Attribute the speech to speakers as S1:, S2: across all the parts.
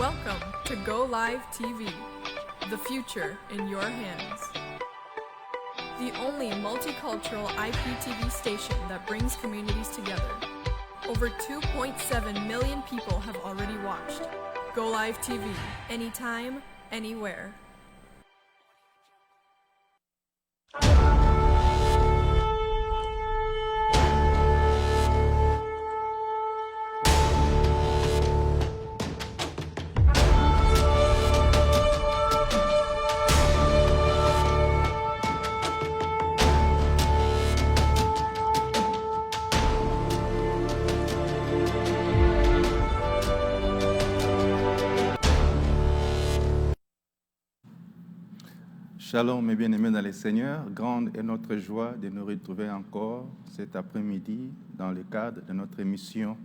S1: Welcome to Go Live TV, the future in your hands. The only multicultural IPTV station that brings communities together. Over 2.7 million people have already watched. Go Live TV, anytime, anywhere.
S2: Shalom, mes bien-aimés dans le Seigneur. Grande est notre joie de nous retrouver encore cet après-midi dans le cadre de notre émission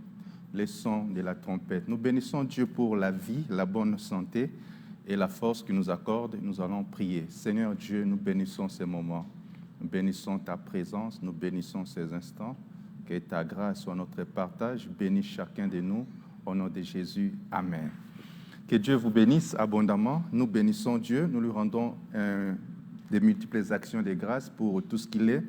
S2: Les sons de la trompette. Nous bénissons Dieu pour la vie, la bonne santé et la force qu'il nous accorde. Nous allons prier. Seigneur Dieu, nous bénissons ces moments. Nous bénissons ta présence, nous bénissons ces instants. Que ta grâce soit notre partage. Bénis chacun de nous. Au nom de Jésus, Amen. Que Dieu vous bénisse abondamment. Nous bénissons Dieu. Nous lui rendons de multiples actions de grâce pour tout ce qu'il est.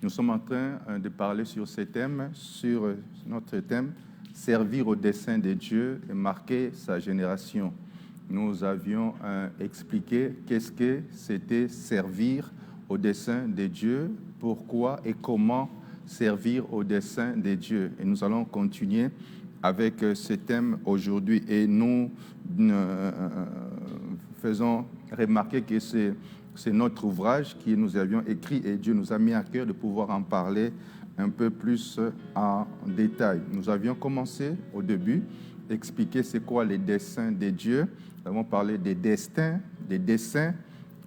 S2: Nous sommes en train de parler sur ce thème, sur notre thème, servir au dessein de Dieu et marquer sa génération. Nous avions expliqué qu'est-ce que c'était servir au dessein de Dieu, pourquoi et comment servir au dessein de Dieu. Et nous allons continuer avec ce thème aujourd'hui et nous faisons remarquer que c'est notre ouvrage que nous avions écrit et Dieu nous a mis à cœur de pouvoir en parler un peu plus en détail. Nous avions commencé au début, expliquer c'est quoi les desseins de Dieu. Nous avons parlé des destins, des desseins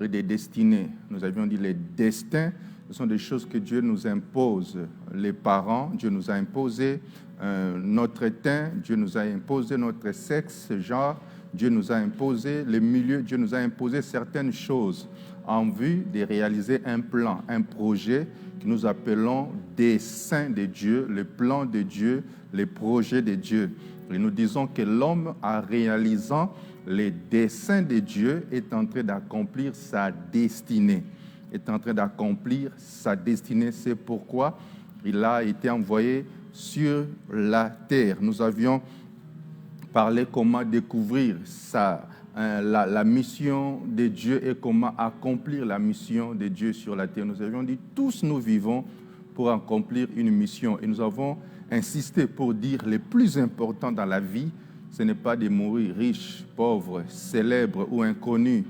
S2: et des destinées. Nous avions dit les destins, ce sont des choses que Dieu nous impose. Les parents, Dieu nous a imposé notre teint, Dieu nous a imposé notre sexe, genre, Dieu nous a imposé les milieux, Dieu nous a imposé certaines choses en vue de réaliser un plan, un projet que nous appelons dessein de Dieu, le plan de Dieu, les projets de Dieu. Et nous disons que l'homme, en réalisant les desseins de Dieu, est en train d'accomplir sa destinée. Est en train d'accomplir sa destinée. C'est pourquoi il a été envoyé sur la terre. Nous avions parlé comment découvrir la mission de Dieu et comment accomplir la mission de Dieu sur la terre. Nous avions dit tous nous vivons pour accomplir une mission et nous avons insisté pour dire le plus important dans la vie, ce n'est pas de mourir riche, pauvre, célèbre ou inconnu,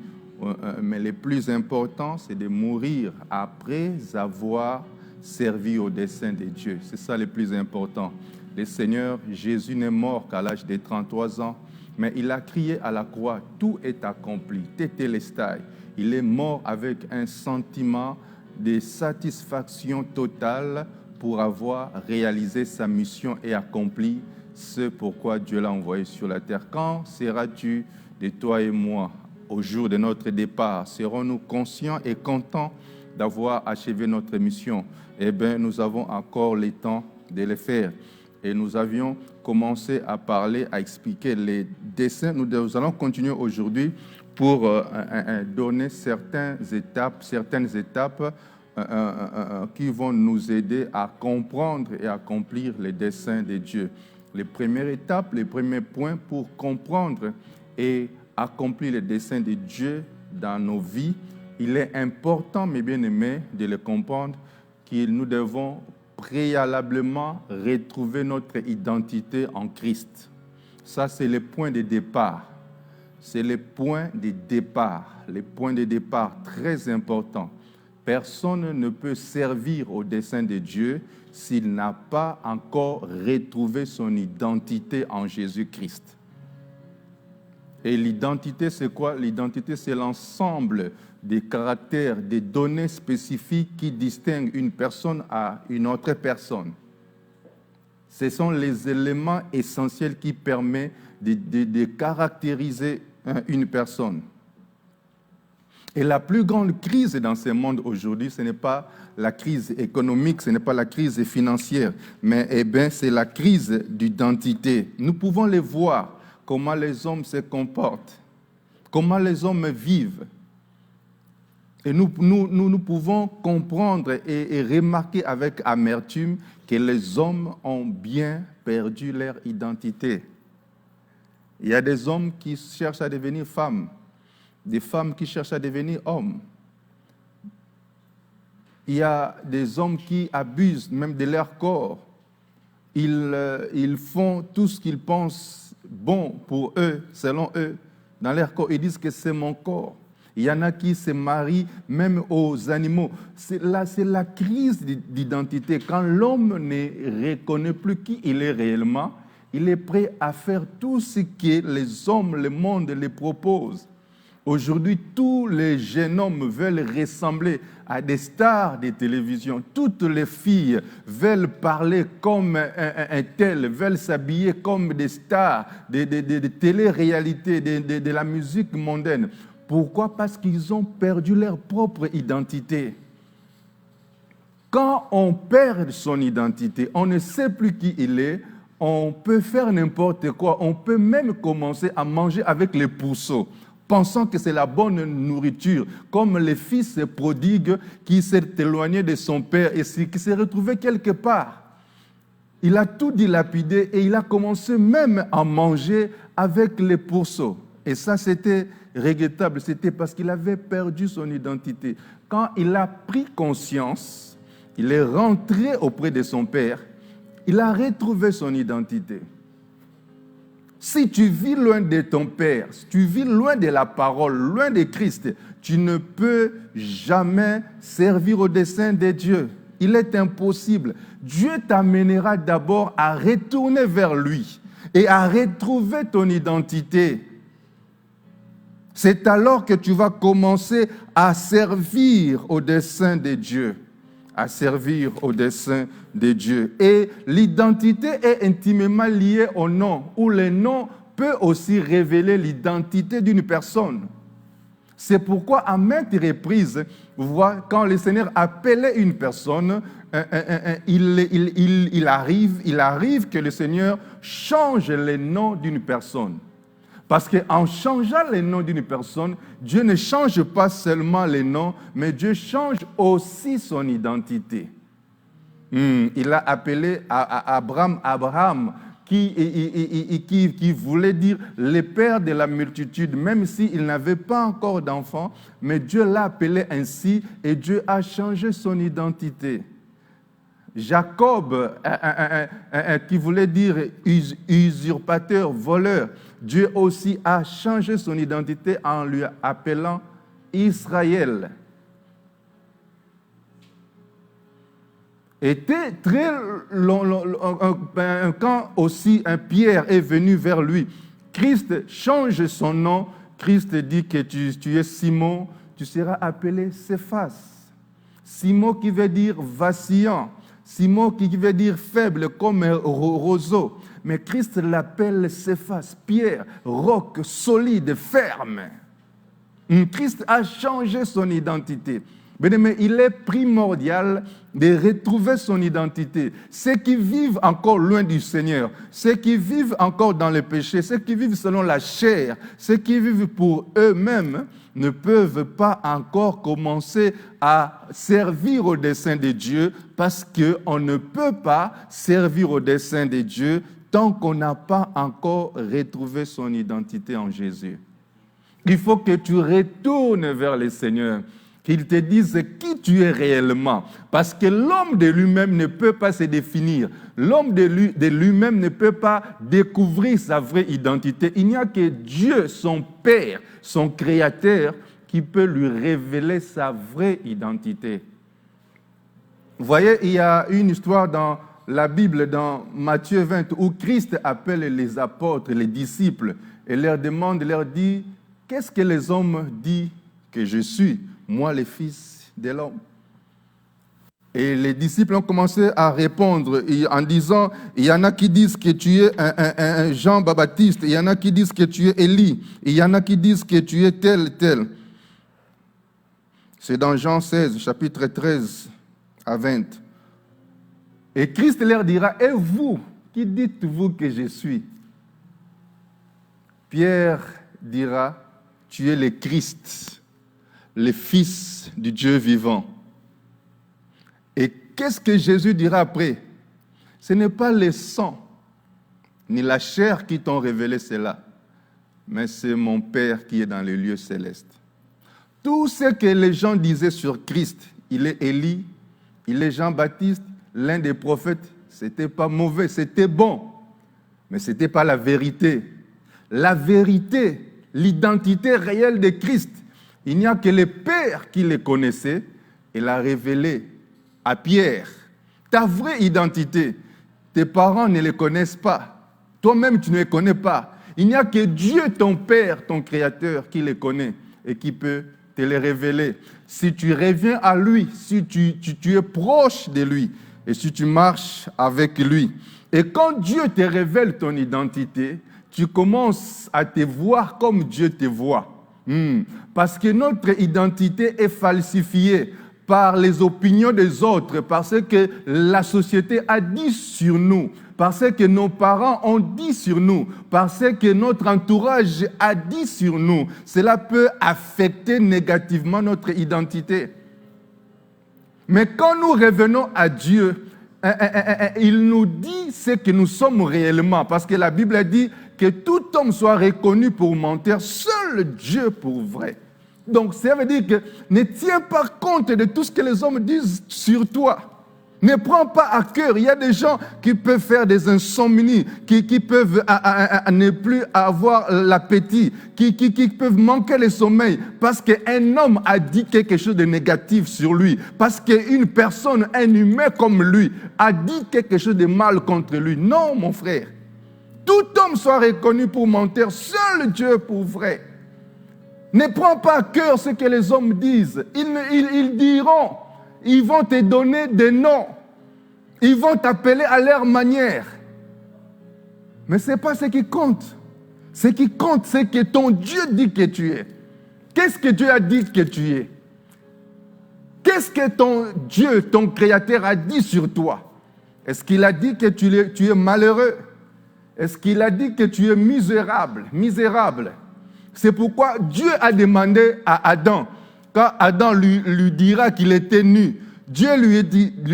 S2: mais le plus important, c'est de mourir après avoir servi au dessein de Dieu. C'est ça le plus important. Le Seigneur Jésus n'est mort qu'à l'âge de 33 ans, mais il a crié à la croix, tout est accompli, tétélestai. Il est mort avec un sentiment de satisfaction totale pour avoir réalisé sa mission et accompli ce pourquoi Dieu l'a envoyé sur la terre. Quand seras-tu de toi et moi au jour de notre départ? Serons-nous conscients et contents d'avoir achevé notre mission? Eh bien, nous avons encore le temps de le faire. Et nous avions commencé à parler, à expliquer les desseins. Nous allons continuer aujourd'hui pour donner certaines étapes qui vont nous aider à comprendre et accomplir les desseins de Dieu. Les premières étapes, les premiers points pour comprendre et accomplir les desseins de Dieu dans nos vies, il est important, mes bien-aimés, de le comprendre, que nous devons préalablement retrouver notre identité en Christ. Ça, c'est le point de départ. C'est le point de départ. Le point de départ très important. Personne ne peut servir au dessein de Dieu s'il n'a pas encore retrouvé son identité en Jésus-Christ. Et l'identité, c'est quoi? L'identité, c'est l'ensemble des caractères, des données spécifiques qui distinguent une personne à une autre personne. Ce sont les éléments essentiels qui permettent de caractériser une personne. Et la plus grande crise dans ce monde aujourd'hui, ce n'est pas la crise économique, ce n'est pas la crise financière, mais c'est la crise d'identité. Nous pouvons le voir comment les hommes se comportent, comment les hommes vivent. Et nous pouvons comprendre et remarquer avec amertume que les hommes ont bien perdu leur identité. Il y a des hommes qui cherchent à devenir femmes, des femmes qui cherchent à devenir hommes. Il y a des hommes qui abusent même de leur corps. Ils font tout ce qu'ils pensent bon pour eux, selon eux, dans leur corps. Ils disent que c'est mon corps. Il y en a qui se marient même aux animaux. C'est la crise d'identité. Quand l'homme ne reconnaît plus qui il est réellement, il est prêt à faire tout ce que les hommes, le monde les propose. Aujourd'hui, tous les jeunes hommes veulent ressembler à des stars de télévision. Toutes les filles veulent parler comme un tel, veulent s'habiller comme des stars de télé-réalité, de la musique mondaine. Pourquoi? Parce qu'ils ont perdu leur propre identité. Quand on perd son identité, on ne sait plus qui il est, on peut faire n'importe quoi. On peut même commencer à manger avec les pourceaux, pensant que c'est la bonne nourriture, comme le fils prodigue qui s'est éloigné de son père et qui s'est retrouvé quelque part. Il a tout dilapidé et il a commencé même à manger avec les pourceaux. Et ça, c'était regrettable, c'était parce qu'il avait perdu son identité. Quand il a pris conscience, il est rentré auprès de son père, il a retrouvé son identité. Si tu vis loin de ton Père, si tu vis loin de la parole, loin de Christ, tu ne peux jamais servir au dessein de Dieu. Il est impossible. Dieu t'amènera d'abord à retourner vers lui et à retrouver ton identité. C'est alors que tu vas commencer à servir au dessein de Dieu. À servir au dessein de Dieu. Et l'identité est intimement liée au nom, où le nom peut aussi révéler l'identité d'une personne. C'est pourquoi à maintes reprises, vous voyez, quand le Seigneur appelait une personne, il arrive que le Seigneur change le nom d'une personne. Parce qu'en changeant le nom d'une personne, Dieu ne change pas seulement le nom, mais Dieu change aussi son identité. Il a appelé Abraham, qui voulait dire le père de la multitude, même s'il n'avait pas encore d'enfant, mais Dieu l'a appelé ainsi et Dieu a changé son identité. Jacob, qui voulait dire usurpateur, voleur, Dieu aussi a changé son identité en lui appelant Israël. Était très long, quand aussi un Pierre est venu vers lui, Christ change son nom. Christ dit que tu es Simon, tu seras appelé Céphas. Simon qui veut dire vacillant. Simon qui veut dire faible comme un roseau. Mais Christ l'appelle Céphas, pierre, roc solide, ferme. Christ a changé son identité. Mais il est primordial de retrouver son identité. Ceux qui vivent encore loin du Seigneur, ceux qui vivent encore dans le péché, ceux qui vivent selon la chair, ceux qui vivent pour eux-mêmes, ne peuvent pas encore commencer à servir au dessein de Dieu parce qu'on ne peut pas servir au dessein de Dieu tant qu'on n'a pas encore retrouvé son identité en Jésus. Il faut que tu retournes vers le Seigneur, qu'il te dise qui tu es réellement. Parce que l'homme de lui-même ne peut pas se définir. L'homme de lui-même ne peut pas découvrir sa vraie identité. Il n'y a que Dieu, son Père, son Créateur, qui peut lui révéler sa vraie identité. Vous voyez, il y a une histoire dans la Bible, dans Matthieu 20, où Christ appelle les apôtres, les disciples, et leur dit, qu'est-ce que les hommes disent que je suis, moi le Fils de l'homme? Et les disciples ont commencé à répondre en disant, il y en a qui disent que tu es un Jean-Baptiste, il y en a qui disent que tu es Élie, il y en a qui disent que tu es tel. C'est dans Jean 16, chapitre 13 à 20. Et Christ leur dira, et vous, qui dites-vous que je suis? Pierre dira, tu es le Christ, le Fils du Dieu vivant. Et qu'est-ce que Jésus dira après? Ce n'est pas le sang ni la chair qui t'ont révélé cela, mais c'est mon Père qui est dans les lieux célestes. Tout ce que les gens disaient sur Christ, il est Élie, il est Jean-Baptiste, l'un des prophètes, c'était pas mauvais, c'était bon, mais ce n'était pas la vérité. La vérité, l'identité réelle de Christ, il n'y a que le Père qui le connaissait et l'a révélé à Pierre. Ta vraie identité, tes parents ne le connaissent pas. Toi-même, tu ne le connais pas. Il n'y a que Dieu, ton Père, ton Créateur, qui le connaît et qui peut te le révéler. Si tu reviens à lui, si tu es proche de lui et si tu marches avec lui. Et quand Dieu te révèle ton identité, tu commences à te voir comme Dieu te voit. Parce que notre identité est falsifiée par les opinions des autres, parce que la société a dit sur nous, parce que nos parents ont dit sur nous, parce que notre entourage a dit sur nous. Cela peut affecter négativement notre identité. Mais quand nous revenons à Dieu, il nous dit ce que nous sommes réellement, parce que la Bible dit que tout homme soit reconnu pour menteur, seul Dieu pour vrai. Donc, ça veut dire que ne tiens pas compte de tout ce que les hommes disent sur toi. Ne prends pas à cœur. Il y a des gens qui peuvent faire des insomnies, qui peuvent ne plus avoir l'appétit, qui peuvent manquer le sommeil parce qu'un homme a dit quelque chose de négatif sur lui, parce qu'une personne, un humain comme lui, a dit quelque chose de mal contre lui. Non, mon frère. Tout homme soit reconnu pour menteur, seul Dieu pour vrai. Ne prends pas à cœur ce que les hommes disent. Ils diront, ils vont te donner des noms. Ils vont t'appeler à leur manière. Mais ce n'est pas ce qui compte. Ce qui compte, c'est que ton Dieu dit que tu es. Qu'est-ce que Dieu a dit que tu es? Qu'est-ce que ton Dieu, ton Créateur, a dit sur toi? Est-ce qu'il a dit que tu es malheureux? Est-ce qu'il a dit que tu es misérable? C'est pourquoi Dieu a demandé à Adam, quand Adam lui dira qu'il était nu, Dieu lui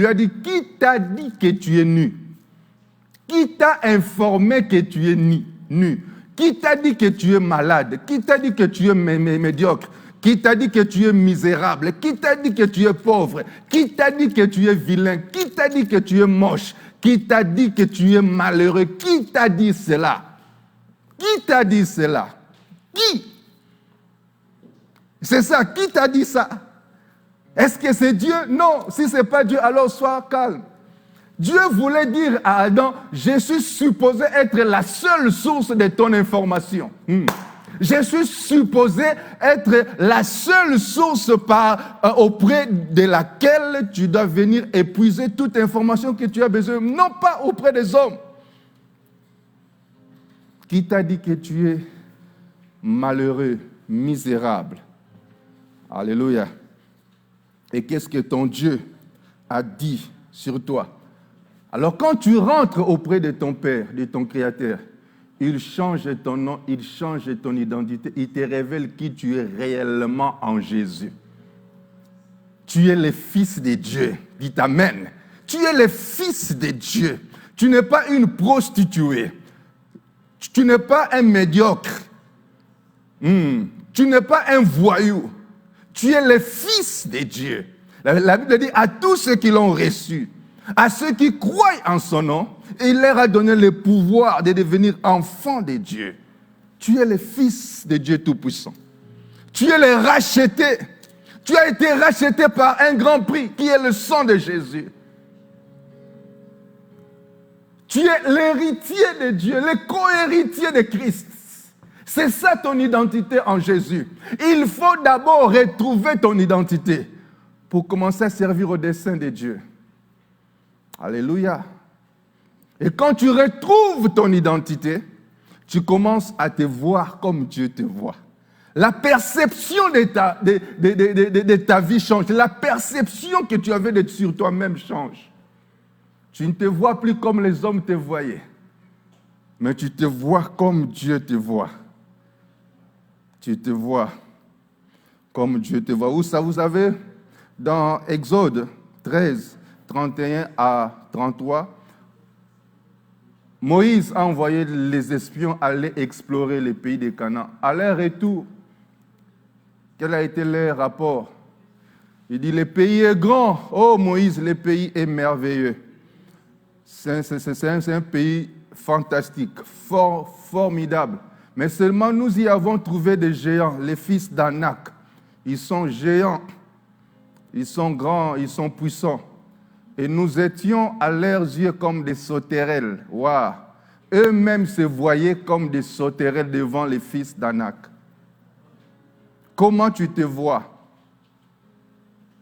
S2: a dit, qui t'a dit que tu es nu? Qui t'a informé que tu es nu? Qui t'a dit que tu es malade? Qui t'a dit que tu es médiocre? Qui t'a dit que tu es misérable? Qui t'a dit que tu es pauvre? Qui t'a dit que tu es vilain? Qui t'a dit que tu es moche? Qui t'a dit que tu es malheureux? Qui t'a dit cela? Qui t'a dit cela? Qui? C'est ça, qui t'a dit ça? Est-ce que c'est Dieu? Non, si ce n'est pas Dieu, alors sois calme. Dieu voulait dire à Adam, je suis supposé être la seule source de ton information. Je suis supposé être la seule source auprès de laquelle tu dois venir épuiser toute information que tu as besoin, non pas auprès des hommes. Qui t'a dit que tu es malheureux, misérable? Alléluia. Et qu'est-ce que ton Dieu a dit sur toi? Alors quand tu rentres auprès de ton Père, de ton Créateur, il change ton nom, il change ton identité, il te révèle qui tu es réellement en Jésus. Tu es le Fils de Dieu. Dites Amen. Tu es le Fils de Dieu. Tu n'es pas une prostituée. Tu n'es pas un médiocre. Tu n'es pas un voyou. Tu es le Fils de Dieu. La Bible dit à tous ceux qui l'ont reçu, à ceux qui croient en son nom, il leur a donné le pouvoir de devenir enfants de Dieu. Tu es le Fils de Dieu Tout-Puissant. Tu es le racheté. Tu as été racheté par un grand prix qui est le sang de Jésus. Tu es l'héritier de Dieu, le co-héritier de Christ. C'est ça ton identité en Jésus. Il faut d'abord retrouver ton identité pour commencer à servir au dessein de Dieu. Alléluia. Et quand tu retrouves ton identité, tu commences à te voir comme Dieu te voit. La perception de ta vie change. La perception que tu avais sur toi-même change. Tu ne te vois plus comme les hommes te voyaient, mais tu te vois comme Dieu te voit. tu te vois comme Dieu te voit. Où ça, vous savez, dans Exode 13, 31 à 33, Moïse a envoyé les espions aller explorer les pays de Canaan. À leur retour, quel a été leur rapport? Il dit, le pays est grand. Oh Moïse, le pays est merveilleux. C'est un pays fantastique, formidable. Mais seulement nous y avons trouvé des géants, les fils d'Anak. Ils sont géants, ils sont grands, ils sont puissants. Et nous étions à leurs yeux comme des sauterelles. Waouh! Eux-mêmes se voyaient comme des sauterelles devant les fils d'Anak. Comment tu te vois?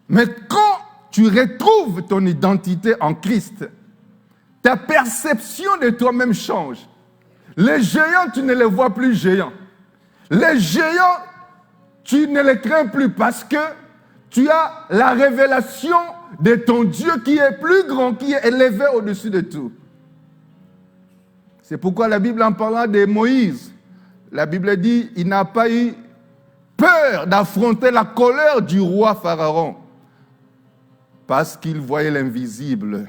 S2: Mais quand tu retrouves ton identité en Christ, ta perception de toi-même change. Les géants, tu ne les vois plus géants. Les géants, tu ne les crains plus parce que tu as la révélation de ton Dieu qui est plus grand, qui est élevé au-dessus de tout. C'est pourquoi la Bible, en parlant de Moïse, la Bible dit il n'a pas eu peur d'affronter la colère du roi Pharaon parce qu'il voyait l'invisible,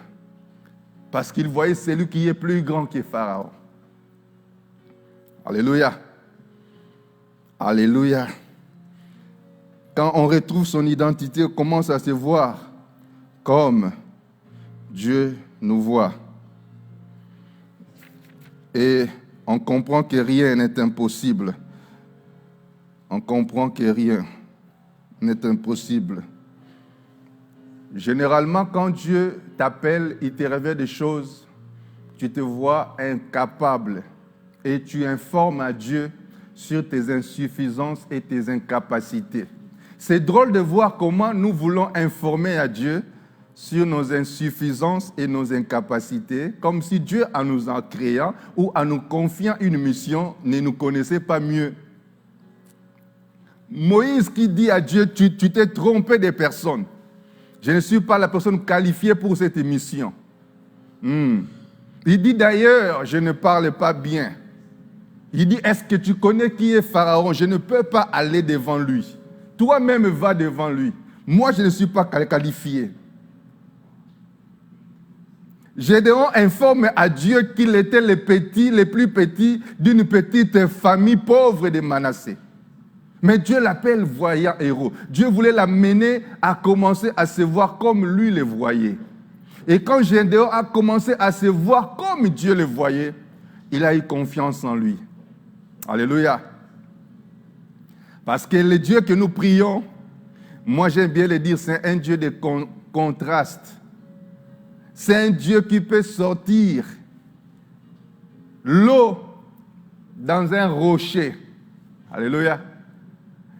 S2: parce qu'il voyait celui qui est plus grand que Pharaon. Alléluia. Alléluia. Quand on retrouve son identité, on commence à se voir comme Dieu nous voit. Et on comprend que rien n'est impossible. On comprend que rien n'est impossible. Généralement, quand Dieu t'appelle, il te révèle des choses, tu te vois incapable et tu informes à Dieu sur tes insuffisances et tes incapacités. C'est drôle de voir comment nous voulons informer à Dieu sur nos insuffisances et nos incapacités, comme si Dieu, en nous en créant ou en nous confiant une mission, ne nous connaissait pas mieux. Moïse qui dit à Dieu, tu t'es trompé des personnes. Je ne suis pas la personne qualifiée pour cette mission. Il dit d'ailleurs, je ne parle pas bien. Il dit, est-ce que tu connais qui est Pharaon? Je ne peux pas aller devant lui. Toi-même va devant lui. Moi, je ne suis pas qualifié. Gédéon informe à Dieu qu'il était le plus petit d'une petite famille pauvre de Manassé. Mais Dieu l'appelle voyant héros. Dieu voulait l'amener à commencer à se voir comme lui le voyait. Et quand Gédéon a commencé à se voir comme Dieu le voyait, il a eu confiance en lui. Alléluia. Parce que le Dieu que nous prions, moi j'aime bien le dire, c'est un Dieu de contraste. C'est un Dieu qui peut sortir l'eau dans un rocher. Alléluia.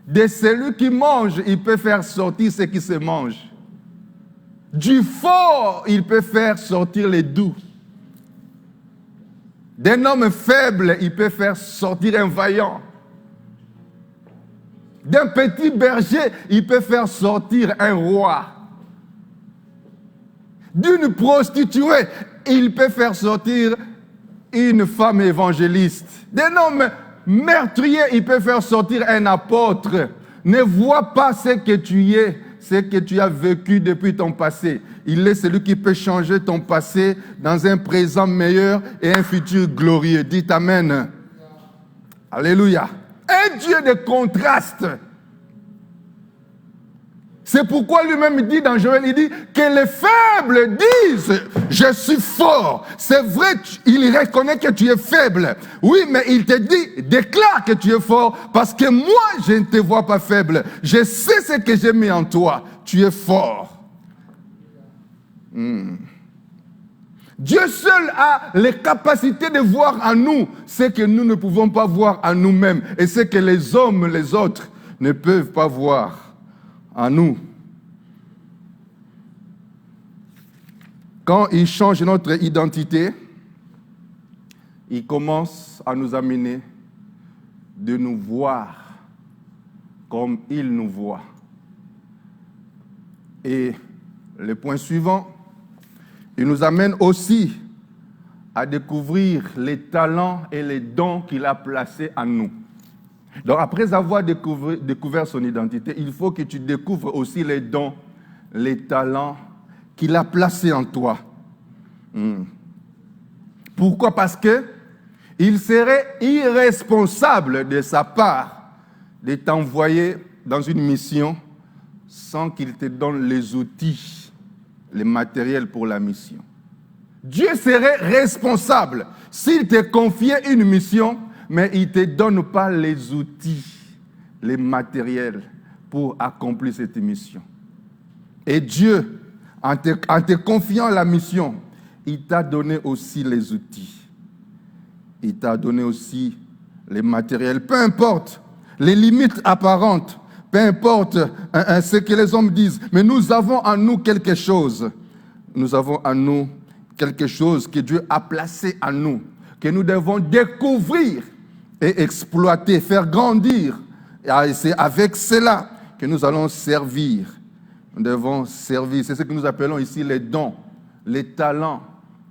S2: De celui qui mange, il peut faire sortir ce qui se mange. Du fort, il peut faire sortir les doux. D'un homme faible, il peut faire sortir un vaillant. D'un petit berger, il peut faire sortir un roi. D'une prostituée, il peut faire sortir une femme évangéliste. D'un homme meurtrier, il peut faire sortir un apôtre. Ne vois pas ce que tu es, ce que tu as vécu depuis ton passé. Il est celui qui peut changer ton passé dans un présent meilleur et un futur glorieux. Dites Amen. Alléluia. Un Dieu de contraste. C'est pourquoi lui-même dit dans Joël, il dit que les faibles disent « Je suis fort ». C'est vrai, il reconnaît que tu es faible. Oui, mais il te dit, déclare que tu es fort parce que moi, je ne te vois pas faible. Je sais ce que j'ai mis en toi. Tu es fort. Dieu seul a les capacités de voir en nous ce que nous ne pouvons pas voir en nous-mêmes et ce que les hommes, les autres, ne peuvent pas voir en nous. Quand il change notre identité, il commence à nous amener de nous voir comme il nous voit. Et le point suivant, il nous amène aussi à découvrir les talents et les dons qu'il a placés en nous. Donc, après avoir découvert son identité, il faut que tu découvres aussi les dons, les talents qu'il a placés en toi. Pourquoi? Parce que il serait irresponsable de sa part de t'envoyer dans une mission sans qu'il te donne les outils, les matériels pour la mission. Dieu serait responsable s'il te confiait une mission, mais il ne te donne pas les outils, les matériels pour accomplir cette mission. Et Dieu, en te confiant la mission, il t'a donné aussi les outils. Il t'a donné aussi les matériels. Peu importe les limites apparentes, peu importe ce que les hommes disent, mais nous avons en nous quelque chose. Nous avons en nous quelque chose que Dieu a placé en nous, que nous devons découvrir et exploiter, faire grandir. Et c'est avec cela que nous allons servir. Nous devons servir. C'est ce que nous appelons ici les dons, les talents,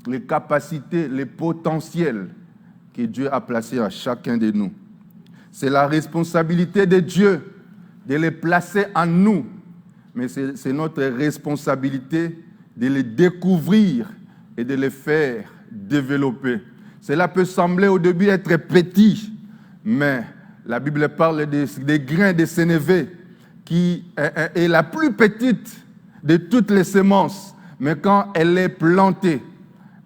S2: les capacités, les potentiels que Dieu a placés à chacun de nous. C'est la responsabilité de Dieu de les placer en nous, mais c'est notre responsabilité de les découvrir et de les faire développer. Cela peut sembler au début être petit, mais la Bible parle des grains de sénévé qui est la plus petite de toutes les semences, mais quand elle est plantée,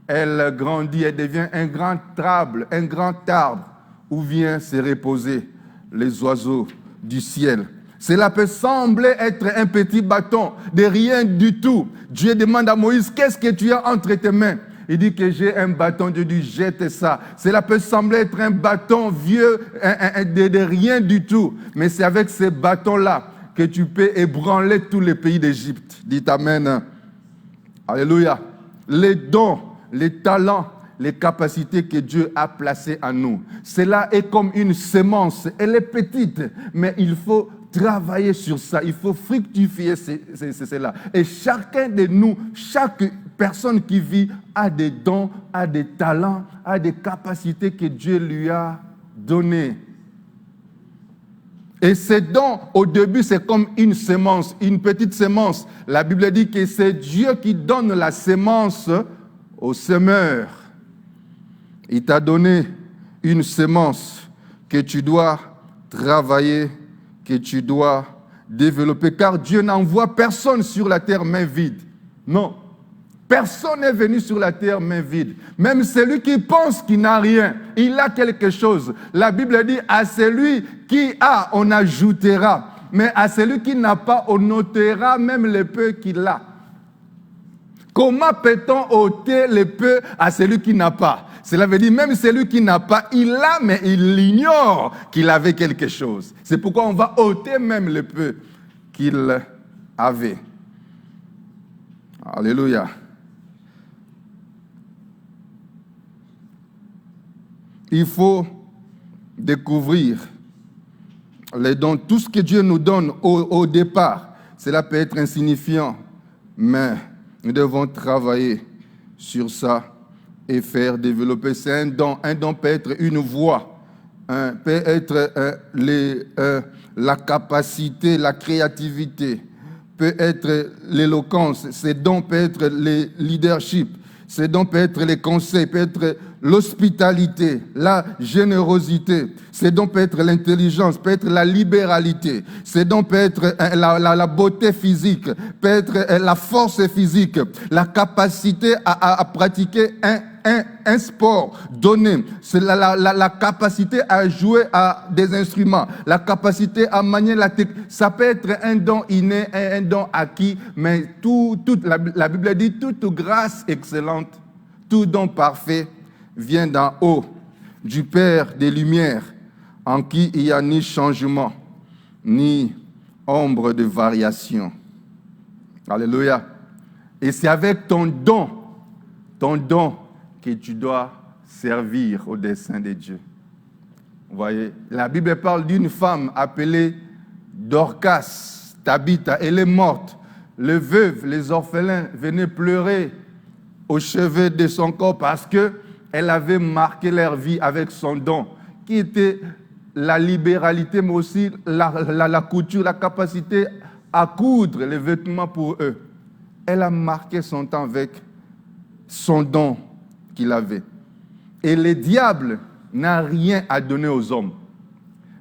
S2: elle grandit, elle devient un grand arbre où viennent se reposer les oiseaux du ciel. Cela peut sembler être un petit bâton de rien du tout. Dieu demande à Moïse, qu'est-ce que tu as entre tes mains? Il dit que j'ai un bâton. Dieu dit, jette ça. Cela peut sembler être un bâton vieux, de rien du tout. Mais c'est avec ces bâtons-là que tu peux ébranler tous les pays d'Égypte. Dites Amen. Alléluia. Les dons, les talents, les capacités que Dieu a placées en nous. Cela est comme une semence. Elle est petite, mais il faut travailler sur ça. Il faut fructifier cela. Et chacun de nous, chaque personne qui vit a des dons, a des talents, a des capacités que Dieu lui a données. Et ces dons, au début, c'est comme une semence, une petite semence. La Bible dit que c'est Dieu qui donne la semence au semeur. Il t'a donné une semence que tu dois travailler, que tu dois développer, car Dieu n'envoie personne sur la terre main vide. Non, personne n'est venu sur la terre main vide. Même celui qui pense qu'il n'a rien, il a quelque chose. La Bible dit, à celui qui a, on ajoutera. Mais à celui qui n'a pas, on ôtera même le peu qu'il a. Comment peut-on ôter le peu à celui qui n'a pas? Cela veut dire même celui qui n'a pas, il a, mais il ignore qu'il avait quelque chose. C'est pourquoi on va ôter même le peu qu'il avait. Alléluia. Il faut découvrir les dons, tout ce que Dieu nous donne au départ. Cela peut être insignifiant, mais nous devons travailler sur ça et faire développer. C'est un don. Un don peut être une voix, peut être la capacité, la créativité, peut être l'éloquence. Ces dons peuvent être le leadership. Ces dons peuvent être les conseils, peut être l'hospitalité, la générosité. Ces dons peuvent être l'intelligence, peut être la libéralité. Ces dons peuvent être la beauté physique, peut être la force physique, la capacité à pratiquer un sport donné. C'est la capacité à jouer à des instruments, la capacité à manier la technique. Ça peut être un don inné, un don acquis, mais la Bible dit toute grâce excellente, tout don parfait vient d'en haut, du Père des Lumières, en qui il n'y a ni changement, ni ombre de variation. Alléluia. Et c'est avec ton don, que tu dois servir au dessein de Dieu. Vous voyez, la Bible parle d'une femme appelée Dorcas, Tabitha. Elle est morte. Les veuves, les orphelins venaient pleurer au chevet de son corps parce qu'elle avait marqué leur vie avec son don, qui était la libéralité, mais aussi la couture, la capacité à coudre les vêtements pour eux. Elle a marqué son temps avec son don qu'il avait. Et le diable n'a rien à donner aux hommes.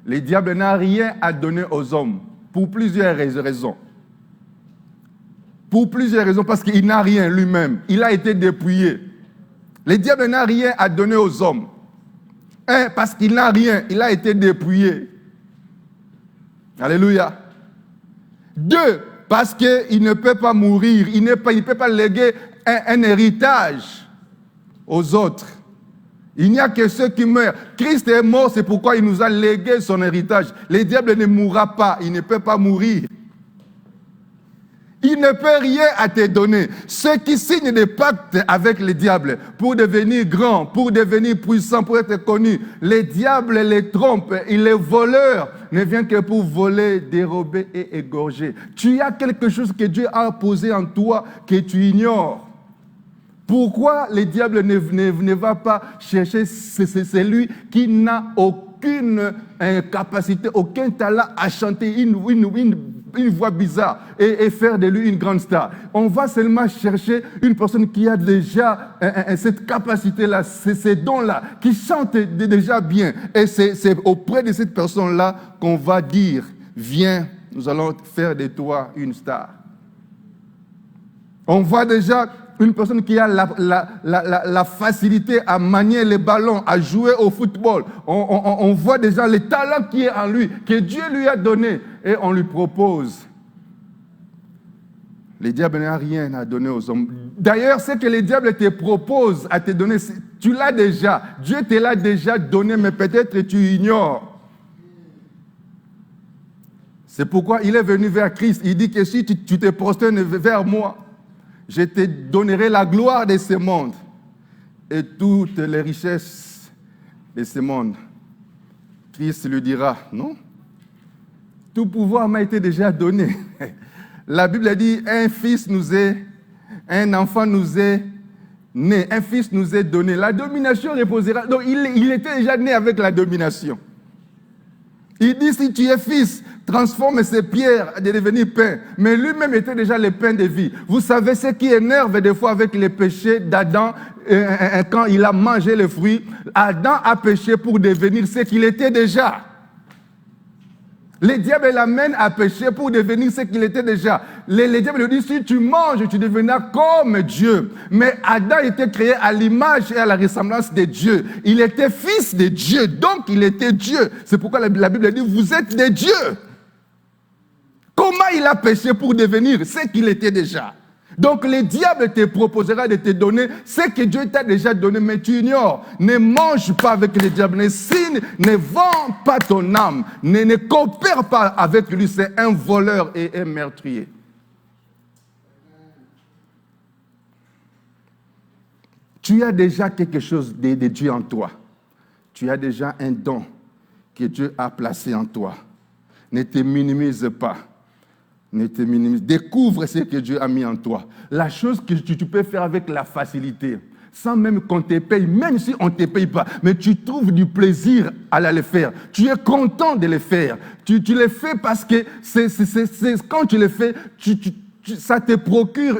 S2: Le diable n'a rien à donner aux hommes pour plusieurs raisons. Pour plusieurs raisons, parce qu'il n'a rien lui-même. Il a été dépouillé. Le diable n'a rien à donner aux hommes. Un, parce qu'il n'a rien, il a été dépouillé. Alléluia. Deux, parce qu'il ne peut pas mourir, il ne peut pas léguer un héritage aux autres. Il n'y a que ceux qui meurent. Christ est mort, c'est pourquoi il nous a légué son héritage. Le diable ne mourra pas, il ne peut pas mourir. Il ne peut rien à te donner. Ceux qui signent des pactes avec le diable pour devenir grands, pour devenir puissants, pour être connus, le diable les trompe. Il est voleur, ne vient que pour voler, dérober et égorger. Tu as quelque chose que Dieu a posé en toi que tu ignores. Pourquoi le diable ne va pas chercher celui qui n'a aucune capacité, aucun talent à chanter une voix bizarre et faire de lui une grande star? On va seulement chercher une personne qui a déjà cette capacité-là, ces dons-là, qui chante déjà bien. Et c'est auprès de cette personne-là qu'on va dire, viens, nous allons faire de toi une star. On voit déjà une personne qui a la facilité à manier les ballons, à jouer au football. On voit déjà le talent qui est en lui, que Dieu lui a donné, et on lui propose. Le diable n'a rien à donner aux hommes. D'ailleurs, ce que le diable te propose à te donner, tu l'as déjà. Dieu te l'a déjà donné, mais peut-être tu ignores. C'est pourquoi il est venu vers Christ. Il dit que si tu te prosternes vers moi, je te donnerai la gloire de ce monde et toutes les richesses de ce monde. Christ lui dira, non, tout pouvoir m'a été déjà donné. La Bible dit, un enfant nous est né, un fils nous est donné. La domination reposera. Donc il était déjà né avec la domination. Il dit, si tu es fils, transforme ces pierres de devenir pain. Mais lui-même était déjà le pain de vie. Vous savez ce qui énerve des fois avec les péchés d'Adam, quand il a mangé le fruit, Adam a péché pour devenir ce qu'il était déjà. Le diable l'amène à pécher pour devenir ce qu'il était déjà. Le diable lui dit, si tu manges, tu deviendras comme Dieu. Mais Adam était créé à l'image et à la ressemblance de Dieu. Il était fils de Dieu, donc il était Dieu. C'est pourquoi la Bible dit, vous êtes des dieux. Comment il a péché pour devenir ce qu'il était déjà? Donc le diable te proposera de te donner ce que Dieu t'a déjà donné, mais tu ignores. Ne mange pas avec le diable, ne signe, ne vends pas ton âme, ne coopère pas avec lui, c'est un voleur et un meurtrier. Tu as déjà quelque chose de Dieu en toi. Tu as déjà un don que Dieu a placé en toi. Ne te minimise pas. Ne te minimise. Découvre ce que Dieu a mis en toi. La chose que tu peux faire avec la facilité, sans même qu'on te paye, même si on ne te paye pas, mais tu trouves du plaisir à le faire. Tu es content de le faire. Tu le fais parce que quand tu le fais, ça te procure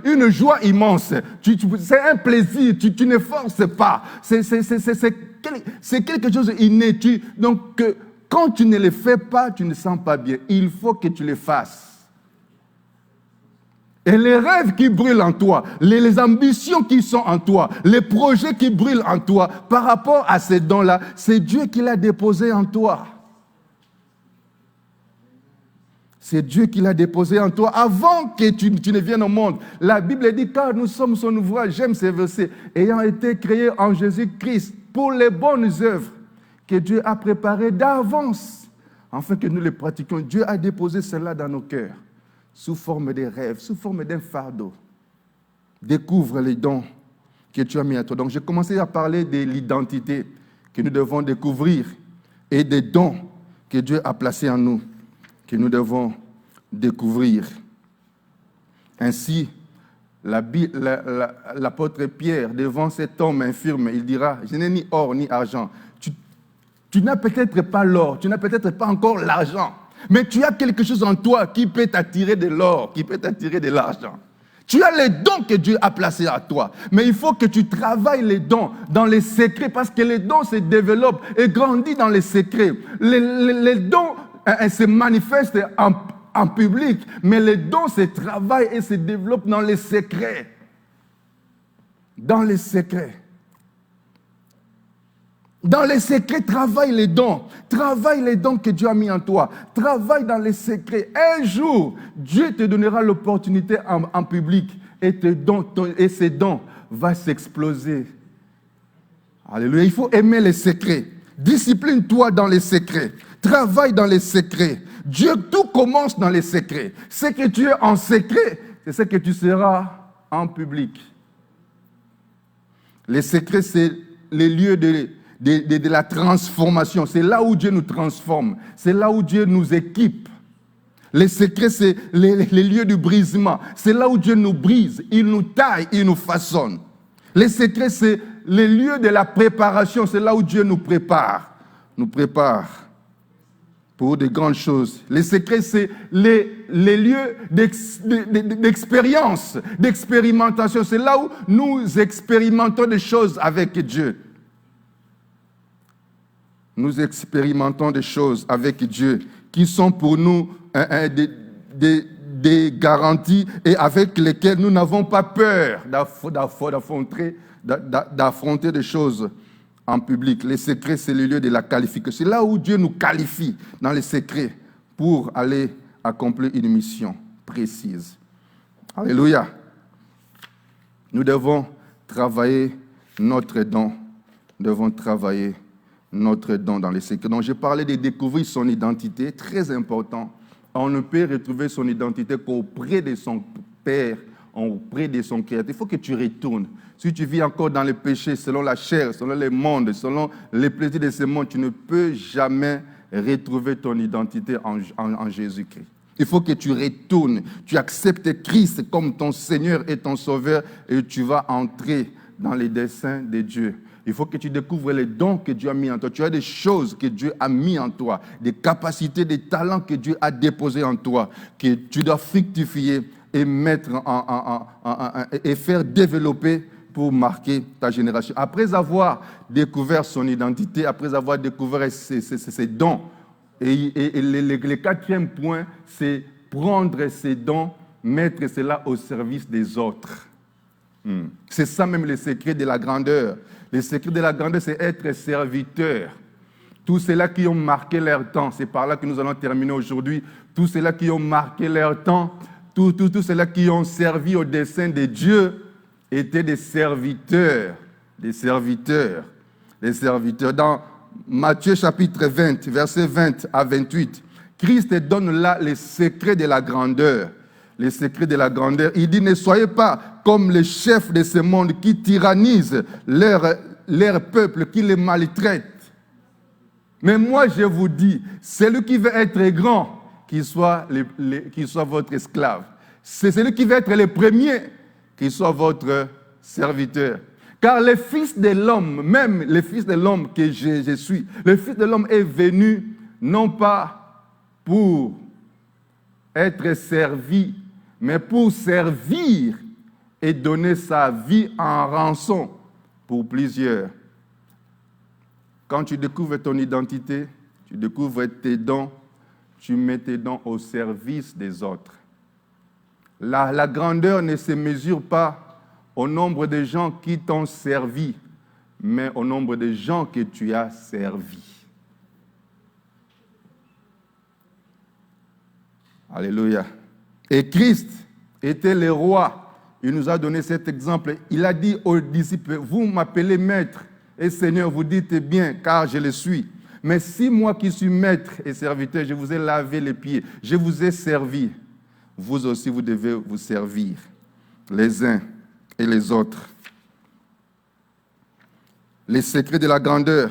S2: une joie immense. C'est un plaisir, tu ne forces pas. C'est quelque chose d'inné. Donc, quand tu ne le fais pas, tu ne sens pas bien. Il faut que tu le fasses. Et les rêves qui brûlent en toi, les ambitions qui sont en toi, les projets qui brûlent en toi, par rapport à ces dons-là, c'est Dieu qui l'a déposé en toi. C'est Dieu qui l'a déposé en toi avant que tu ne viennes au monde. La Bible dit, car nous sommes son ouvrage, j'aime ces versets, ayant été créés en Jésus-Christ pour les bonnes œuvres que Dieu a préparées d'avance, afin que nous les pratiquions. Dieu a déposé cela dans nos cœurs, sous forme de rêves, sous forme d'un fardeau. Découvre les dons que tu as mis à toi. Donc j'ai commencé à parler de l'identité que nous devons découvrir et des dons que Dieu a placés en nous, que nous devons découvrir. Ainsi, l'apôtre Pierre, devant cet homme infirme, il dira, je n'ai ni or ni argent. Tu n'as peut-être pas l'or, tu n'as peut-être pas encore l'argent, mais tu as quelque chose en toi qui peut t'attirer de l'or, qui peut t'attirer de l'argent. Tu as les dons que Dieu a placés à toi, mais il faut que tu travailles les dons dans les secrets, parce que les dons se développent et grandissent dans les secrets. Les dons se manifestent en public, mais les dons se travaillent et se développent dans les secrets. Dans les secrets. Dans les secrets, travaille les dons. Travaille les dons que Dieu a mis en toi. Travaille dans les secrets. Un jour, Dieu te donnera l'opportunité en public et ces dons vont s'exploser. Alléluia. Il faut aimer les secrets. Discipline-toi dans les secrets. Travaille dans les secrets. Dieu, tout commence dans les secrets. Ce que tu es en secret, c'est ce que tu seras en public. Les secrets, c'est les lieux de la transformation. C'est là où Dieu nous transforme. C'est là où Dieu nous équipe. Les secrets, c'est les lieux du brisement. C'est là où Dieu nous brise. Il nous taille, il nous façonne. Les secrets, c'est les lieux de la préparation. C'est là où Dieu nous prépare. Nous prépare pour de grandes choses. Les secrets, c'est les lieux d'expérience, d'expérimentation. C'est là où nous expérimentons des choses avec Dieu. Nous expérimentons des choses avec Dieu qui sont pour nous des garanties et avec lesquelles nous n'avons pas peur d'affronter des choses en public. Les secrets, c'est le lieu de la qualification. C'est là où Dieu nous qualifie dans les secrets pour aller accomplir une mission précise. Alléluia. Nous devons travailler notre don. Nous devons travailler notre don dans les secrets. Donc, j'ai parlé de découvrir son identité, très important. On ne peut retrouver son identité qu'auprès de son Père, auprès de son Créateur. Il faut que tu retournes. Si tu vis encore dans le péché, selon la chair, selon le monde, selon les plaisirs de ce monde, tu ne peux jamais retrouver ton identité en Jésus-Christ. Il faut que tu retournes, tu acceptes Christ comme ton Seigneur et ton Sauveur et tu vas entrer dans les desseins de Dieu. Il faut que tu découvres les dons que Dieu a mis en toi. Tu as des choses que Dieu a mis en toi, des capacités, des talents que Dieu a déposés en toi, que tu dois fructifier et mettre et faire développer pour marquer ta génération. Après avoir découvert son identité, après avoir découvert ses dons, et le quatrième point, c'est prendre ces dons, mettre cela au service des autres. C'est ça même le secret de la grandeur. Le secret de la grandeur, c'est être serviteur. Tous ceux-là qui ont marqué leur temps, c'est par là que nous allons terminer aujourd'hui, tous ceux-là qui ont marqué leur temps, tous ceux-là qui ont servi au dessein de Dieu, étaient des serviteurs. Des serviteurs. Des serviteurs. Dans Matthieu chapitre 20, versets 20 à 28, Christ donne là les secrets de la grandeur. Les secrets de la grandeur. Il dit, ne soyez pas comme les chefs de ce monde qui tyrannisent leur peuple, qui les maltraitent. Mais moi, je vous dis, celui qui veut être grand, qu'il soit votre esclave. C'est celui qui veut être le premier, qu'il soit votre serviteur. Car le Fils de l'homme, même le Fils de l'homme que je suis, le Fils de l'homme est venu non pas pour être servi, mais pour servir et donner sa vie en rançon pour plusieurs. Quand tu découvres ton identité, tu découvres tes dons, tu mets tes dons au service des autres. La grandeur ne se mesure pas au nombre de gens qui t'ont servi, mais au nombre de gens que tu as servis. Alléluia. Et Christ était le roi. Il nous a donné cet exemple. Il a dit aux disciples, vous m'appelez maître et Seigneur, vous dites bien, car je le suis. Mais si moi qui suis maître et serviteur, je vous ai lavé les pieds, je vous ai servi, vous aussi vous devez vous servir les uns et les autres. Les secrets de la grandeur.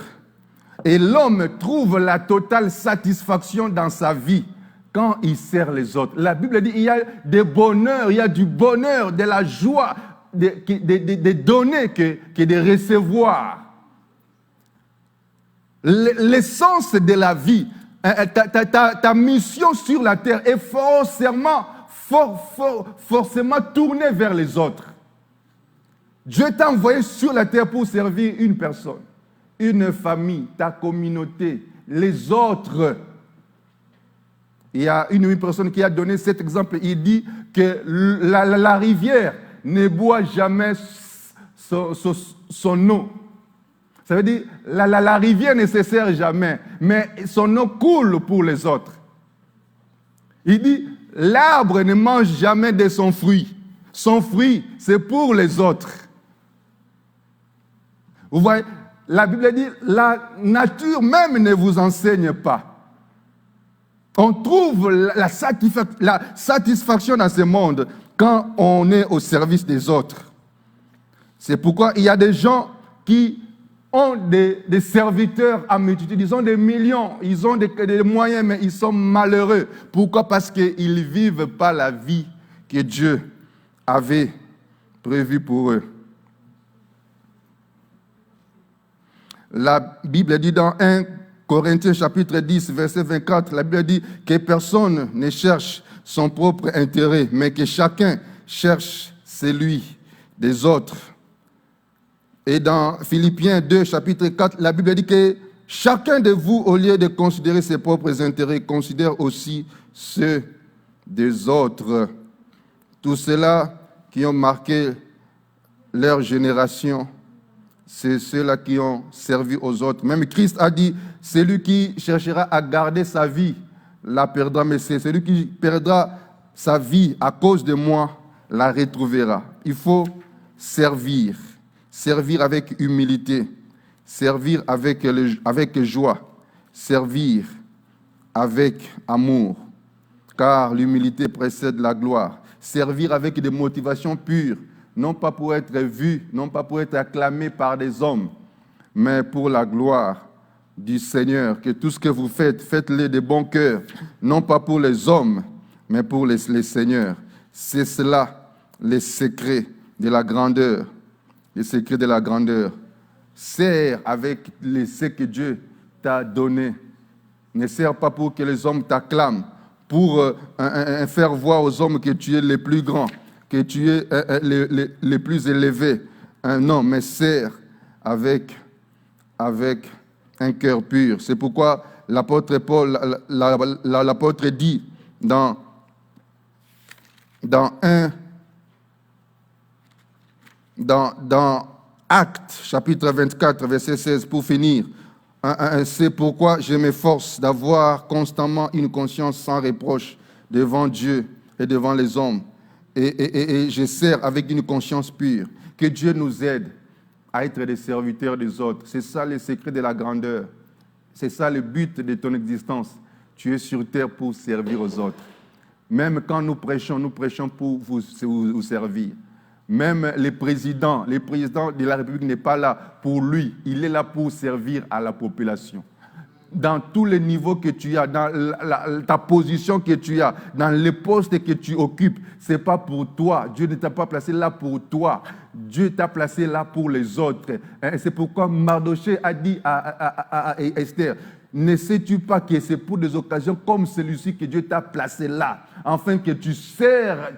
S2: Et l'homme trouve la totale satisfaction dans sa vie quand il sert les autres. La Bible dit qu'il y a des bonheurs, il y a du bonheur, de la joie, de donner que de recevoir. L'essence de la vie, ta mission sur la terre est forcément tournée vers les autres. Dieu t'a envoyé sur la terre pour servir une personne, une famille, ta communauté, les autres. Il y a une personne qui a donné cet exemple. Il dit que la rivière ne boit jamais son eau. Ça veut dire la rivière ne se sert jamais, mais son eau coule pour les autres. Il dit, l'arbre ne mange jamais de son fruit. Son fruit, c'est pour les autres. Vous voyez, la Bible dit, la nature même ne vous enseigne pas. On trouve la satisfaction dans ce monde quand on est au service des autres. C'est pourquoi il y a des gens qui ont des serviteurs à multitude. Ils ont des millions, ils ont des moyens, mais ils sont malheureux. Pourquoi? Parce qu'ils ne vivent pas la vie que Dieu avait prévue pour eux. La Bible dit dans 1 Corinthiens chapitre 10, verset 24, la Bible dit que personne ne cherche son propre intérêt, mais que chacun cherche celui des autres. Et dans Philippiens 2, chapitre 4, la Bible dit que chacun de vous, au lieu de considérer ses propres intérêts, considère aussi ceux des autres. Tous ceux-là qui ont marqué leur génération, c'est ceux-là qui ont servi aux autres. Même Christ a dit, celui qui cherchera à garder sa vie la perdra, mais c'est celui qui perdra sa vie à cause de moi la retrouvera. Il faut servir. Servir avec humilité, servir avec joie, servir avec amour, car l'humilité précède la gloire. Servir avec des motivations pures, non pas pour être vu, non pas pour être acclamé par des hommes, mais pour la gloire du Seigneur. Que tout ce que vous faites, faites-le de bon cœur, non pas pour les hommes, mais pour les seigneurs. C'est cela, les secrets de la grandeur. Les secrets de la grandeur. Sers avec ce que Dieu t'a donné. Ne sers pas pour que les hommes t'acclament, pour faire voir aux hommes que tu es le plus grand, que tu es le plus élevé. Non, mais sers avec un cœur pur. C'est pourquoi l'apôtre Paul, l'apôtre dit dans Actes, chapitre 24, verset 16, pour finir, c'est pourquoi je m'efforce d'avoir constamment une conscience sans reproche devant Dieu et devant les hommes. Et je sers avec une conscience pure. Que Dieu nous aide à être des serviteurs des autres. C'est ça le secret de la grandeur. C'est ça le but de ton existence. Tu es sur terre pour servir aux autres. Même quand nous prêchons pour vous servir. Même le président de la République n'est pas là pour lui. Il est là pour servir à la population. Dans tous les niveaux que tu as, dans ta position que tu as, dans les postes que tu occupes, ce n'est pas pour toi. Dieu ne t'a pas placé là pour toi. Dieu t'a placé là pour les autres. C'est pourquoi Mardochée a dit à Esther, ne sais-tu pas que c'est pour des occasions comme celui-ci que Dieu t'a placé là, afin que tu sers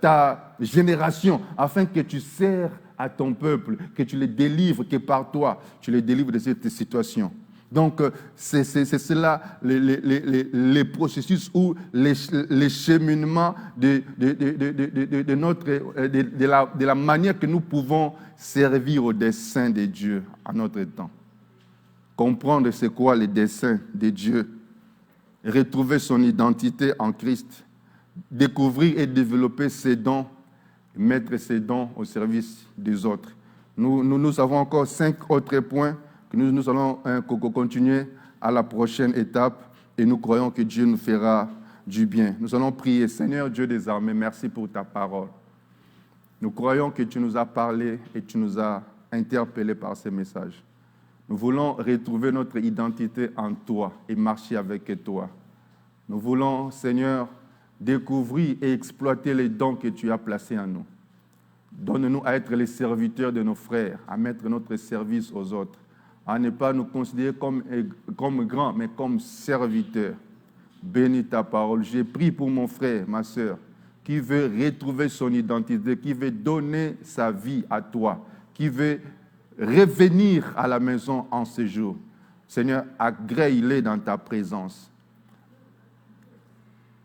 S2: ta génération, afin que tu sers à ton peuple, que tu les délivres, que par toi, tu les délivres de cette situation. Donc, c'est cela les processus ou les cheminements de la manière que nous pouvons servir au dessein de Dieu à notre temps. Comprendre c'est quoi le dessein de Dieu, retrouver son identité en Christ, découvrir et développer ses dons, mettre ses dons au service des autres. Nous avons encore 5 autres points que nous allons continuer à la prochaine étape et nous croyons que Dieu nous fera du bien. Nous allons prier. Seigneur Dieu des armées, merci pour ta parole. Nous croyons que tu nous as parlé et tu nous as interpellés par ces messages. Nous voulons retrouver notre identité en toi et marcher avec toi. Nous voulons, Seigneur, découvrir et exploiter les dons que tu as placés en nous. Donne-nous à être les serviteurs de nos frères, à mettre notre service aux autres, à ne pas nous considérer comme grands, mais comme serviteurs. Bénis ta parole. J'ai prié pour mon frère, ma soeur, qui veut retrouver son identité, qui veut donner sa vie à toi, qui veut revenir à la maison en ce jour. Seigneur, agrée-les dans ta présence.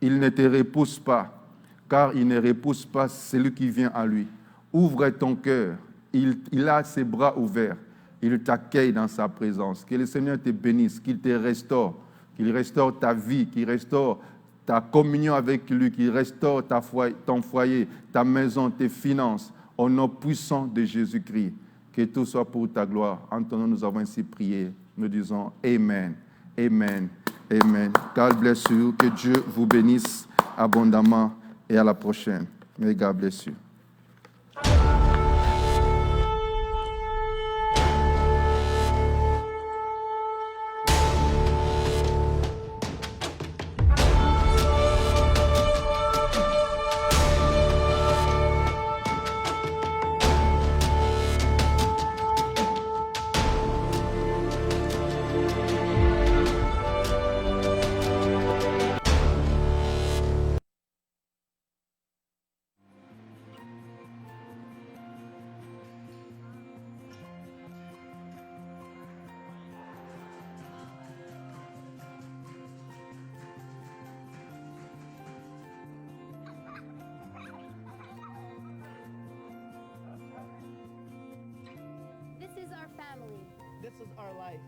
S2: Il ne te repousse pas, car il ne repousse pas celui qui vient à lui. Ouvre ton cœur. Il a ses bras ouverts. Il t'accueille dans sa présence. Que le Seigneur te bénisse, qu'il te restaure, qu'il restaure ta vie, qu'il restaure ta communion avec lui, qu'il restaure ton foyer, ta maison, tes finances, au nom puissant de Jésus-Christ. Que tout soit pour ta gloire. En ton nom, nous avons ainsi prié. Nous disons Amen, Amen, Amen. God bless you. Que Dieu vous bénisse abondamment et à la prochaine. May God bless you.
S3: This is our family.
S4: This is our life.